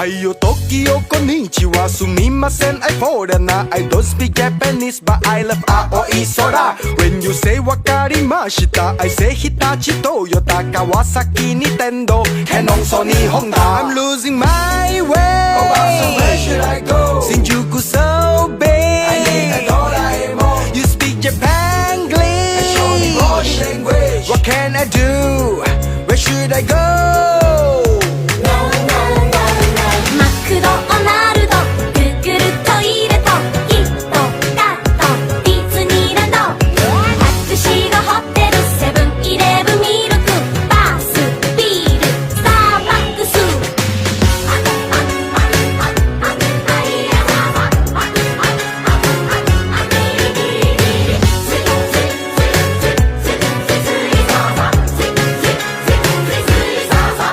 Ohayo, Tokyo, konnichiwa, sumimasen, I foreigner. I don't speak Japanese, but I love Aoi Sora. When you say wakarimashita, I say Hitachi, Toyota, Kawasaki, Nintendo, Canon, Sony, Honda. I'm losing my way. Oh, so where should I go? Shinjuku so big. I need a Doraemon. You speak Japanglish. Show me body language. What can I do? Where should I go?